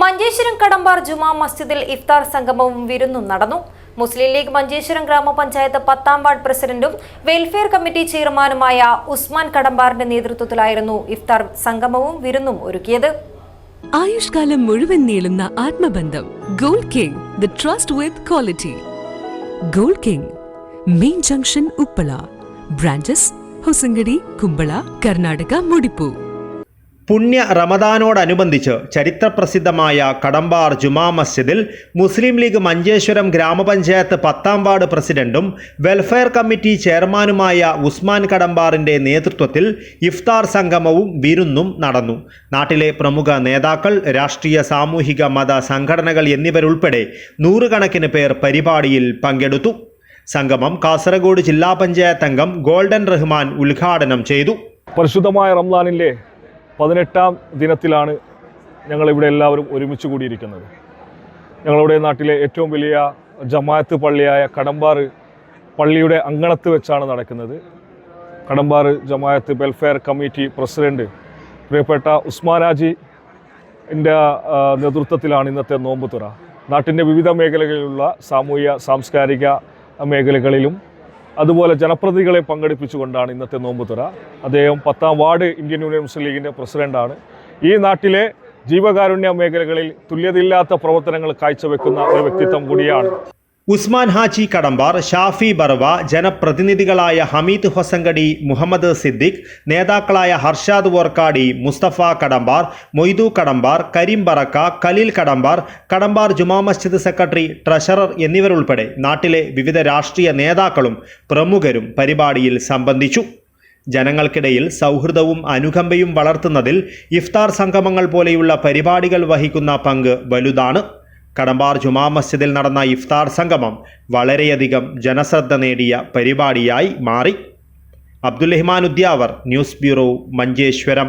മഞ്ചേശ്വരം കടമ്പാർ ജുമാ മസ്ജിദിൽ ഇഫ്താർ സംഗമവും വിരുന്നും നടന്നു. മുസ്ലിം ലീഗ് മഞ്ചേശ്വരം ഗ്രാമപഞ്ചായത്ത് 10ാം വാർഡ് പ്രസിഡന്റും വെൽഫെയർ കമ്മിറ്റി ചെയർമാനുമായ ഉസ്മാൻ കടമ്പാറിന്റെ നേതൃത്വത്തിലായിരുന്നു ഇഫ്താർ സംഗമവും വിരുന്നും ഒരുക്കിയത്. ആയുഷ്കാലം മുഴുവൻ നീളുന്ന ആത്മബന്ധം. Gold king, the trust with quality. Gold king, main junction, Uppala. Branches Hosangadi, Kumbla, Karnataka, Mudipu. പുണ്യ റമദാനോടനുബന്ധിച്ച് ചരിത്രപ്രസിദ്ധമായ കടമ്പാർ ജുമാ മസ്ജിദിൽ മുസ്ലിം ലീഗ് മഞ്ചേശ്വരം ഗ്രാമപഞ്ചായത്ത് 10ാം വാർഡ് പ്രസിഡന്റും വെൽഫെയർ കമ്മിറ്റി ചെയർമാനുമായ ഉസ്മാൻ കടമ്പാറിന്റെ നേതൃത്വത്തിൽ ഇഫ്താർ സംഗമവും വിരുന്നും നടന്നു. നാട്ടിലെ പ്രമുഖ നേതാക്കൾ, രാഷ്ട്രീയ, സാമൂഹിക, മത സംഘടനകൾ എന്നിവരുൾപ്പെടെ നൂറുകണക്കിന് പേർ പരിപാടിയിൽ പങ്കെടുത്തു. സംഗമം കാസർഗോഡ് ജില്ലാ പഞ്ചായത്ത് അംഗം ഗോൾഡൻ റഹ്മാൻ ഉദ്ഘാടനം ചെയ്തു. പരിശുദ്ധമായ റംസാനിലെ 18ാം ദിനത്തിലാണ് ഞങ്ങളിവിടെ എല്ലാവരും ഒരുമിച്ച് കൂടിയിരിക്കുന്നത്. ഞങ്ങളുടെ നാട്ടിലെ ഏറ്റവും വലിയ ജമാഅത്ത് പള്ളിയായ കടമ്പാർ പള്ളിയുടെ അങ്കണത്ത് വെച്ചാണ് നടക്കുന്നത്. കടമ്പാർ ജമാഅത്ത് വെൽഫെയർ കമ്മിറ്റി പ്രസിഡന്റ് പ്രിയപ്പെട്ട ഉസ്മാനാജിൻ്റെ നേതൃത്വത്തിലാണ് ഇന്നത്തെ നോമ്പ് തുറ. നാട്ടിൻ്റെ വിവിധ മേഖലകളിലുള്ള സാമൂഹ്യ സാംസ്കാരിക മേഖലകളിലും അതുപോലെ ജനപ്രതിനിധികളെ പങ്കെടുപ്പിച്ചുകൊണ്ടാണ് ഇന്നത്തെ നോമ്പ് തുറ. അദ്ദേഹം 10ാം വാർഡ് ഇന്ത്യൻ യൂണിയൻ മുസ്ലിം ലീഗിൻ്റെ പ്രസിഡന്റാണ്. ഈ നാട്ടിലെ ജീവകാരുണ്യ മേഖലകളിൽ തുല്യതയില്ലാത്ത പ്രവർത്തനങ്ങൾ കാഴ്ചവെക്കുന്ന ഒരു വ്യക്തിത്വം കൂടിയാണ്. ഉസ്മാൻ ഹാജി കടമ്പാർ, ഷാഫി ബർവ, ജനപ്രതിനിധികളായ ഹമീദ് ഹൊസങ്കടി, മുഹമ്മദ് സിദ്ദിഖ്, നേതാക്കളായ ഹർഷാദ് വോർക്കാടി, മുസ്തഫ കടമ്പാർ, മൊയ്തു കടമ്പാർ, കരീം ബറക്ക, ഖലീൽ കടമ്പാർ, കടമ്പാർ ജുമാ മസ്ജിദ് സെക്രട്ടറി, ട്രഷറർ എന്നിവരുൾപ്പെടെ നാട്ടിലെ വിവിധ രാഷ്ട്രീയ നേതാക്കളും പ്രമുഖരും പരിപാടിയിൽ സംബന്ധിച്ചു. ജനങ്ങൾക്കിടയിൽ സൗഹൃദവും അനുകമ്പയും വളർത്തുന്നതിൽ ഇഫ്താർ സംഗമങ്ങൾ പോലെയുള്ള പരിപാടികൾ വഹിക്കുന്ന പങ്ക് വലുതാണ്. കടമ്പാർ ജുമാ മസ്ജിദിൽ നടന്ന ഇഫ്താർ സംഗമം വളരെയധികം ജനശ്രദ്ധ നേടിയ പരിപാടിയായി മാറി. Abdul Rahman Udyavar, news bureau, Manjeshwaram.